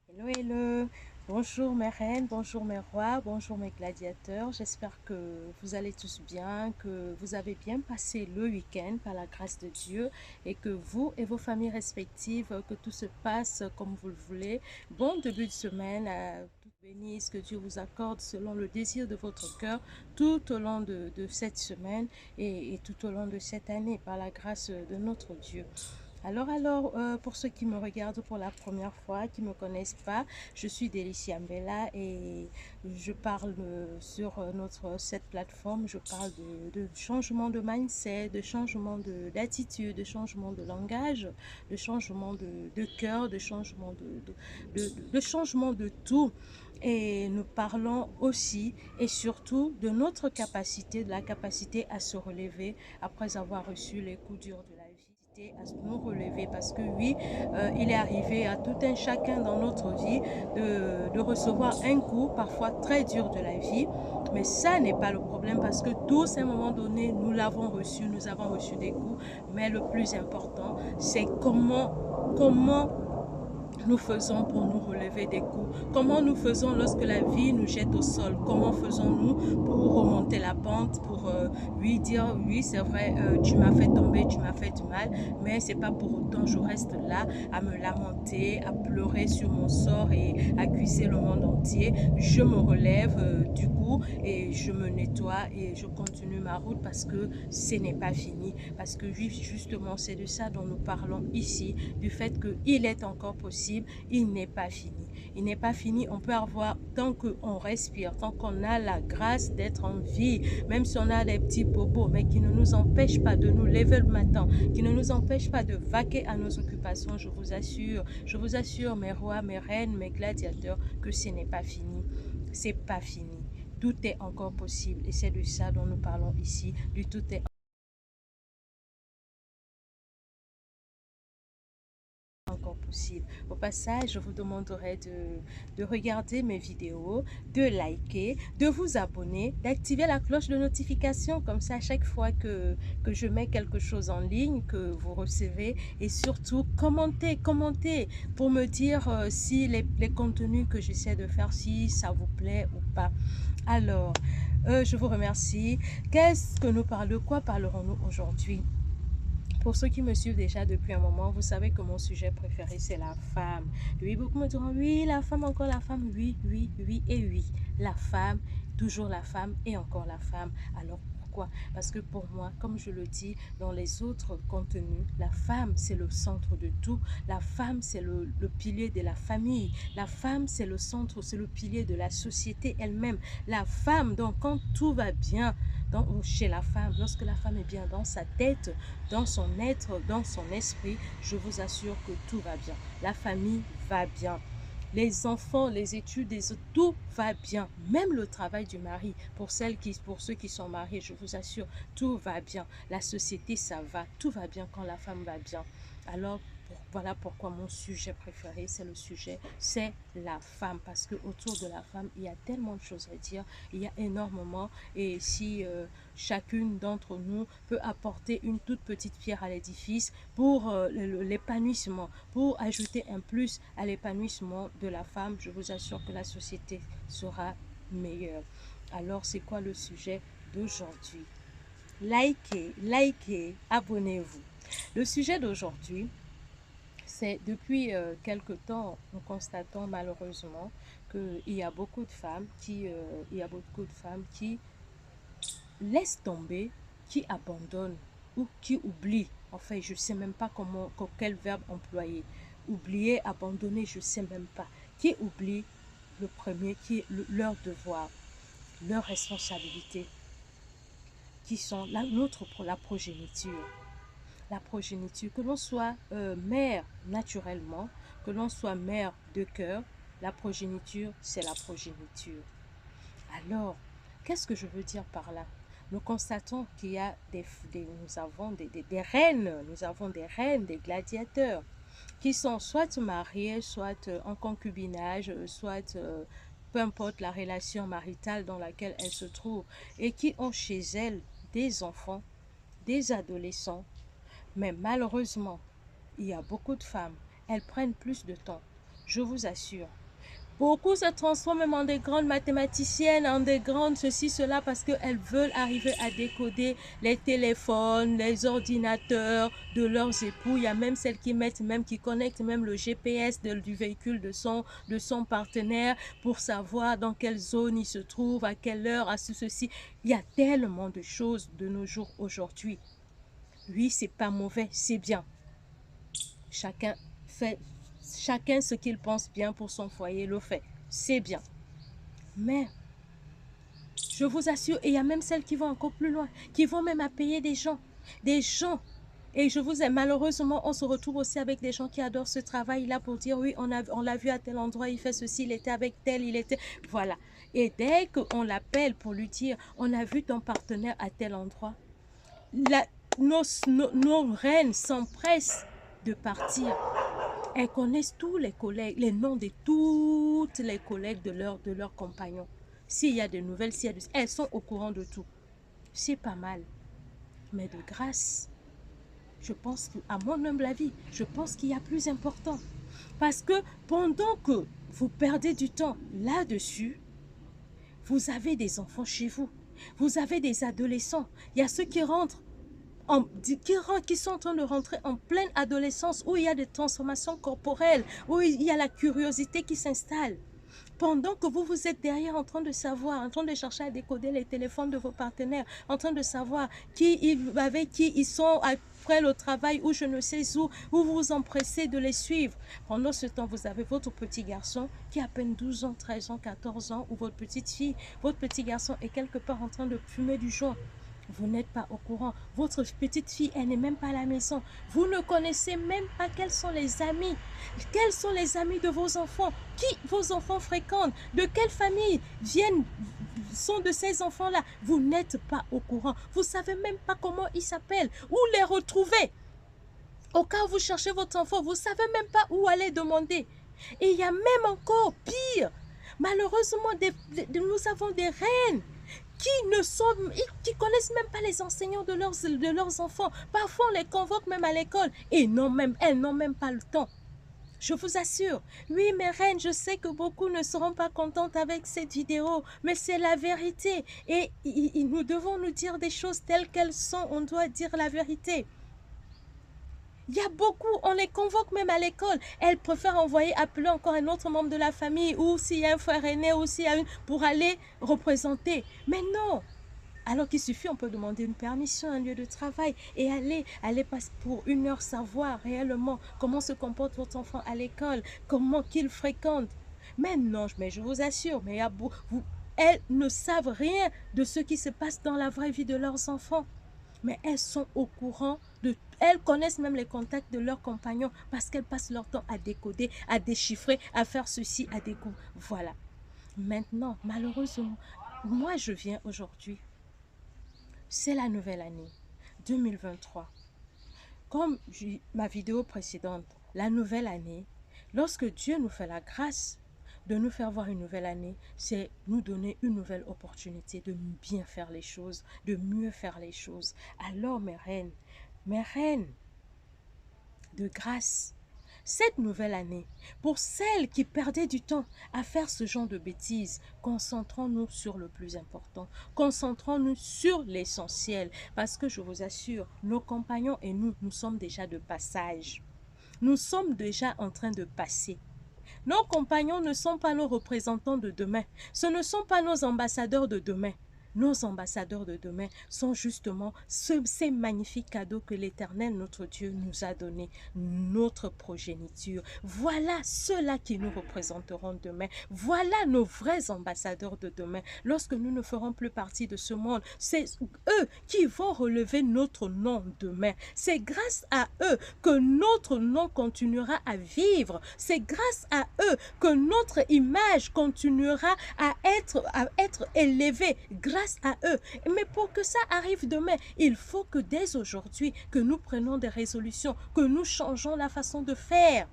Hello, hello. Bonjour mes reines, bonjour mes rois, bonjour mes gladiateurs. J'espère que vous allez tous bien, que vous avez bien passé le week-end par la grâce de Dieu et que vous et vos familles respectives, que tout se passe comme vous le voulez. Bon début de semaine, tout bénisse, que Dieu vous accorde selon le désir de votre cœur tout au long de cette semaine et tout au long de cette année par la grâce de notre Dieu. Pour ceux qui me regardent pour la première fois, qui ne me connaissent pas, je suis Delicia Mbella et je parle sur cette plateforme, je parle de changement de mindset, de changement d'attitude, de changement de langage, de changement de cœur, de changement de changement de tout. Et nous parlons aussi et surtout de notre capacité, de la capacité à se relever après avoir reçu les coups durs de la vie à nous relever parce que oui, il est arrivé à tout un chacun dans notre vie de recevoir un coup parfois très dur de la vie, mais ça n'est pas le problème parce que tous à un moment donné, nous l'avons reçu, nous avons reçu des coups, mais le plus important, c'est comment nous faisons pour nous relever des coups? Comment nous faisons lorsque la vie nous jette au sol? Comment faisons-nous pour remonter la pente, pour lui dire oui, c'est vrai, tu m'as fait tomber, tu m'as fait du mal, mais c'est pas pour autant je reste là à me lamenter, à pleurer sur mon sort et accuser le monde entier. Je me relève du coup et je me nettoie et je continue ma route parce que ce n'est pas fini. Parce que oui, justement, c'est de ça dont nous parlons ici, du fait qu'il est encore possible, il n'est pas fini. Il n'est pas fini, on peut avoir, tant qu'on respire, tant qu'on a la grâce d'être en vie, même si on a des petits bobos, mais qui ne nous empêchent pas de nous lever le matin, qui ne nous empêchent pas de vaquer à nos occupations, je vous assure, mes rois, mes reines, mes gladiateurs, que ce n'est pas fini. C'est pas fini. Tout est encore possible et c'est de ça dont nous parlons ici. Du tout est encore possible. Au passage, je vous demanderai de regarder mes vidéos, de liker, de vous abonner, d'activer la cloche de notification. Comme ça, à chaque fois que je mets quelque chose en ligne, que vous recevez. Et surtout, commentez pour me dire si les contenus que j'essaie de faire, si ça vous plaît ou pas. Alors, je vous remercie. Qu'est-ce que nous parlons? De quoi parlerons-nous aujourd'hui? Pour ceux qui me suivent déjà depuis un moment, vous savez que mon sujet préféré, c'est la femme. Oui, beaucoup me diront, oui, la femme, encore la femme, oui, oui, oui et oui. La femme, toujours la femme et encore la femme. Alors, pourquoi? Parce que pour moi, comme je le dis dans les autres contenus, la femme, c'est le centre de tout. La femme, c'est le pilier de la famille. La femme, c'est le centre, c'est le pilier de la société elle-même. La femme, donc, quand tout va bien chez la femme, lorsque la femme est bien dans sa tête, dans son être, dans son esprit, je vous assure que tout va bien. La famille va bien. Les enfants, les études, tout va bien. Même le travail du mari, pour ceux qui sont mariés, je vous assure, tout va bien. La société, ça va. Tout va bien quand la femme va bien. Alors, voilà pourquoi mon sujet préféré, c'est la femme. Parce que autour de la femme, il y a tellement de choses à dire. Il y a énormément. Et si chacune d'entre nous peut apporter une toute petite pierre à l'édifice pour l'épanouissement, pour ajouter un plus à l'épanouissement de la femme, je vous assure que la société sera meilleure. Alors, c'est quoi le sujet d'aujourd'hui? Likez, abonnez-vous. Le sujet d'aujourd'hui, c'est depuis quelque temps, nous constatons malheureusement qu'il y a beaucoup de femmes qui laisse tomber, qui abandonne ou qui oublie. En fait, je ne sais même pas quel verbe employer. Oublier, abandonner, je ne sais même pas. Qui oublie le premier, qui est leur devoir, leur responsabilité, qui sont la nôtre pour la progéniture. La progéniture, que l'on soit mère naturellement, que l'on soit mère de cœur, la progéniture, c'est la progéniture. Alors, qu'est-ce que je veux dire par là? Nous constatons qu'il y a nous avons des reines, nous avons des reines, des gladiateurs, qui sont soit mariées, soit en concubinage, soit peu importe la relation maritale dans laquelle elles se trouvent, et qui ont chez elles des enfants, des adolescents. Mais malheureusement, il y a beaucoup de femmes, elles prennent plus de temps je vous assure. Beaucoup se transforment même en des grandes mathématiciennes, en des grandes ceci, cela, parce qu'elles veulent arriver à décoder les téléphones, les ordinateurs de leurs époux. Il y a même celles qui mettent, même qui connectent même le GPS du véhicule de son partenaire pour savoir dans quelle zone il se trouve, à quelle heure, à ceci. Il y a tellement de choses de nos jours aujourd'hui. Oui, c'est pas mauvais, c'est bien. Chacun ce qu'il pense bien pour son foyer le fait. C'est bien. Mais, je vous assure, et il y a même celles qui vont encore plus loin, qui vont même à payer des gens. Des gens. Et je vous aime, malheureusement, on se retrouve aussi avec des gens qui adorent ce travail-là pour dire, oui, on l'a vu à tel endroit, il fait ceci, il était avec tel, il était... Voilà. Et dès qu'on l'appelle pour lui dire, on a vu ton partenaire à tel endroit, nos reines s'empressent de partir. Elles connaissent tous les collègues, les noms de toutes les collègues de leurs compagnons. S'il y a des nouvelles, elles sont au courant de tout. C'est pas mal. Mais de grâce, je pense qu'à mon humble avis, je pense qu'il y a plus important. Parce que pendant que vous perdez du temps là-dessus, vous avez des enfants chez vous. Vous avez des adolescents. Il y a ceux qui rentrent qui sont en train de rentrer en pleine adolescence, où il y a des transformations corporelles, où il y a la curiosité qui s'installe. Pendant que vous êtes derrière en train de savoir, en train de chercher à décoder les téléphones de vos partenaires, en train de savoir avec qui ils sont après le travail ou je ne sais où vous vous empressez de les suivre. Pendant ce temps, vous avez votre petit garçon qui a à peine 12 ans, 13 ans, 14 ans, ou votre petite fille, votre petit garçon est quelque part en train de fumer du joint. Vous n'êtes pas au courant. Votre petite fille, elle n'est même pas à la maison. Vous ne connaissez même pas quels sont les amis. Quels sont les amis de vos enfants? Qui vos enfants fréquentent? De quelle famille sont de ces enfants-là? Vous n'êtes pas au courant. Vous ne savez même pas comment ils s'appellent. Où les retrouver? Au cas où vous cherchez votre enfant, vous ne savez même pas où aller demander. Et il y a même encore pire. Malheureusement, nous avons des reines qui connaissent même pas les enseignants de leurs enfants. Parfois, on les convoque même à l'école et elles n'ont même pas le temps. Je vous assure, oui, mes reines, je sais que beaucoup ne seront pas contentes avec cette vidéo, mais c'est la vérité. Et nous devons nous dire des choses telles qu'elles sont. On doit dire la vérité. Il y a beaucoup, on les convoque même à l'école. Elles préfèrent appeler encore un autre membre de la famille, ou s'il y a un frère aîné, ou s'il y a pour aller représenter. Mais non, alors qu'il suffit, on peut demander une permission, un lieu de travail et aller passer pour 1 heure savoir réellement comment se comporte votre enfant à l'école, comment qu'il fréquente. Mais non, mais je vous assure, mais elles ne savent rien de ce qui se passe dans la vraie vie de leurs enfants. Mais elles sont au courant elles connaissent même les contacts de leurs compagnons parce qu'elles passent leur temps à décoder, à déchiffrer, à faire ceci, à découvrir. Voilà. Maintenant, malheureusement, moi je viens aujourd'hui. C'est la nouvelle année 2023. Comme ma vidéo précédente, la nouvelle année, lorsque Dieu nous fait la grâce de nous faire voir une nouvelle année, c'est nous donner une nouvelle opportunité de bien faire les choses, de mieux faire les choses. Alors mes reines, de grâce, cette nouvelle année, pour celles qui perdaient du temps à faire ce genre de bêtises, concentrons-nous sur le plus important. Concentrons-nous sur l'essentiel. Parce que je vous assure, nos compagnons et nous sommes déjà de passage. Nous sommes déjà en train de passer. Nos compagnons ne sont pas nos représentants de demain. Ce ne sont pas nos ambassadeurs de demain. Nos ambassadeurs de demain sont justement ces magnifiques cadeaux que l'Éternel, notre Dieu, nous a donnés, notre progéniture. Voilà ceux-là qui nous représenteront demain. Voilà nos vrais ambassadeurs de demain. Lorsque nous ne ferons plus partie de ce monde, c'est eux qui vont relever notre nom demain. C'est grâce à eux que notre nom continuera à vivre. C'est grâce à eux que notre image continuera à être élevée. Grâce à eux. Mais pour que ça arrive demain, il faut que dès aujourd'hui, que nous prenions des résolutions, que nous changeons la façon de faire.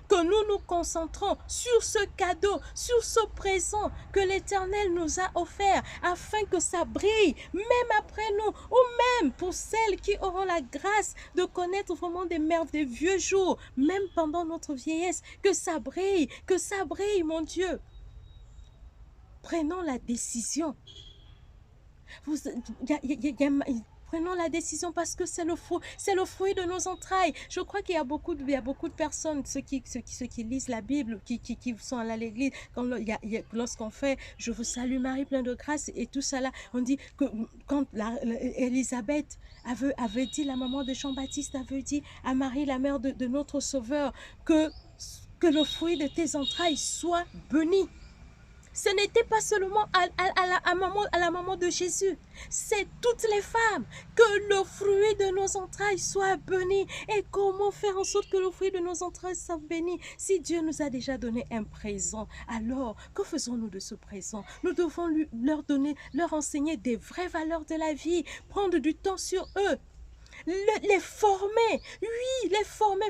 que nous nous concentrons sur ce cadeau, sur ce présent que l'Éternel nous a offert, afin que ça brille, même après nous, ou même pour celles qui auront la grâce de connaître vraiment des vieux jours, même pendant notre vieillesse, que ça brille, mon Dieu. Prenons la décision. Prenons la décision parce que c'est le fruit de nos entrailles. Je crois qu'il y a beaucoup de personnes, ceux qui lisent la Bible, qui sont à l'église, lorsqu'on fait « Je vous salue Marie, pleine de grâce » et tout ça là, on dit que quand Élisabeth avait dit, la maman de Jean-Baptiste avait dit à Marie, la mère de notre Sauveur, que le fruit de tes entrailles soit béni. Ce n'était pas seulement à la maman de Jésus, c'est toutes les femmes, que le fruit de nos entrailles soit béni. Et comment faire en sorte que le fruit de nos entrailles soit béni? Si Dieu nous a déjà donné un présent, alors que faisons-nous de ce présent? Nous devons leur enseigner des vraies valeurs de la vie, prendre du temps sur eux. Les former, oui,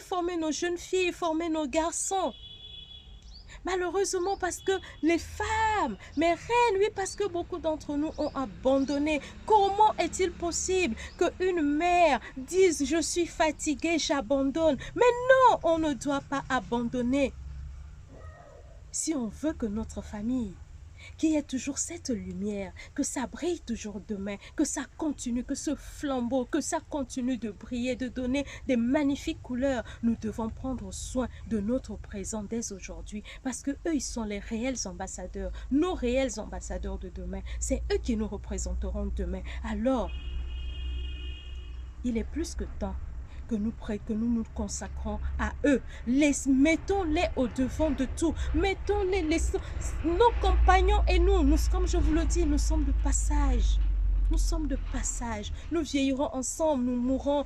former nos jeunes filles, former nos garçons. Malheureusement, parce que les femmes, mes reines, oui, parce que beaucoup d'entre nous ont abandonné. Comment est-il possible qu'une mère dise « Je suis fatiguée, j'abandonne ». Mais non, on ne doit pas abandonner. Si on veut que notre famille, qu'il y ait toujours cette lumière, que ça brille toujours demain, que ça continue, que ce flambeau, que ça continue de briller, de donner des magnifiques couleurs. Nous devons prendre soin de notre présent dès aujourd'hui, parce que eux, ils sont les réels ambassadeurs, nos réels ambassadeurs de demain. C'est eux qui nous représenteront demain. Alors, il est plus que temps que nous consacrons à eux. Mettons-les au devant de tout. Mettons-les, nos compagnons et nous, comme je vous le dis, nous sommes de passage. Nous sommes de passage. Nous vieillirons ensemble, nous mourrons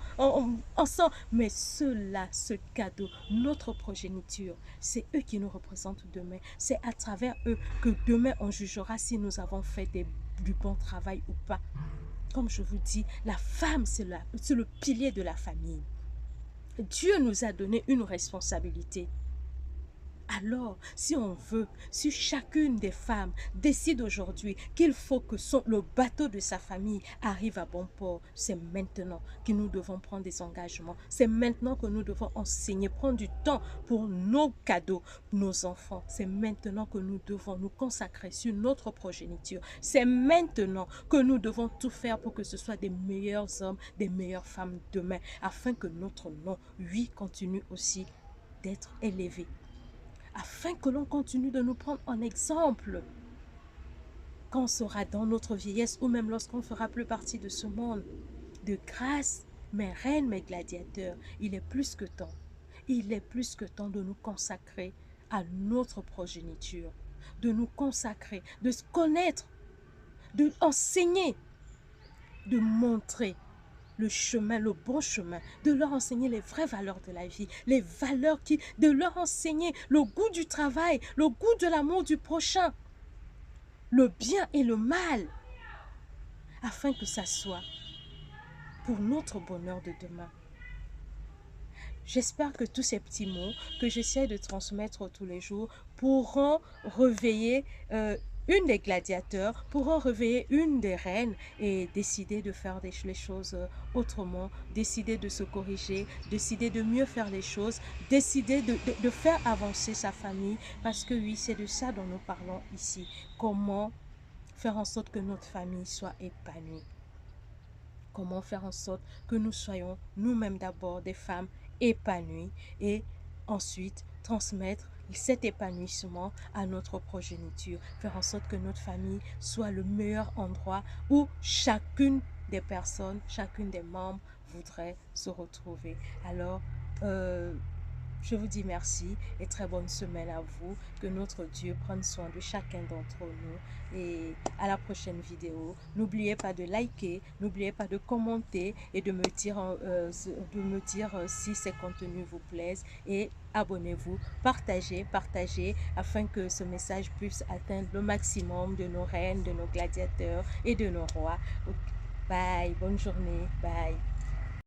ensemble. Mais ceux-là, ce cadeau, notre progéniture, c'est eux qui nous représentent demain. C'est à travers eux que demain on jugera si nous avons fait du bon travail ou pas. Comme je vous dis, la femme, c'est le pilier de la famille. Dieu nous a donné une responsabilité. Alors, si on veut, si chacune des femmes décide aujourd'hui qu'il faut que le bateau de sa famille arrive à bon port, c'est maintenant que nous devons prendre des engagements. C'est maintenant que nous devons enseigner, prendre du temps pour nos cadeaux, nos enfants. C'est maintenant que nous devons nous consacrer sur notre progéniture. C'est maintenant que nous devons tout faire pour que ce soit des meilleurs hommes, des meilleures femmes demain, afin que notre nom, lui, continue aussi d'être élevé. Afin que l'on continue de nous prendre en exemple quand on sera dans notre vieillesse ou même lorsqu'on ne fera plus partie de ce monde. De grâce, mes reines, mes gladiateurs, il est plus que temps. Il est plus que temps de nous consacrer à notre progéniture, de nous consacrer, de se connaître, de enseigner, de montrer le chemin, le bon chemin, de leur enseigner les vraies valeurs de la vie, les valeurs de leur enseigner le goût du travail, le goût de l'amour du prochain, le bien et le mal, afin que ça soit pour notre bonheur de demain. J'espère que tous ces petits mots que j'essaie de transmettre tous les jours pourront réveiller une des gladiateurs, pourront réveiller une des reines et décider de faire les choses autrement, décider de se corriger, décider de mieux faire les choses, décider de faire avancer sa famille, parce que oui, c'est de ça dont nous parlons ici. Comment faire en sorte que notre famille soit épanouie. Comment faire en sorte que nous soyons nous-mêmes d'abord des femmes épanouies et ensuite transmettre cet épanouissement à notre progéniture, faire en sorte que notre famille soit le meilleur endroit où chacune des personnes, chacune des membres voudrait se retrouver. Alors, je vous dis merci et très bonne semaine à vous. Que notre Dieu prenne soin de chacun d'entre nous. Et à la prochaine vidéo. N'oubliez pas de liker, n'oubliez pas de commenter et de me dire si ces contenus vous plaisent. Et abonnez-vous, partagez afin que ce message puisse atteindre le maximum de nos reines, de nos gladiateurs et de nos rois. Bye, bonne journée, bye.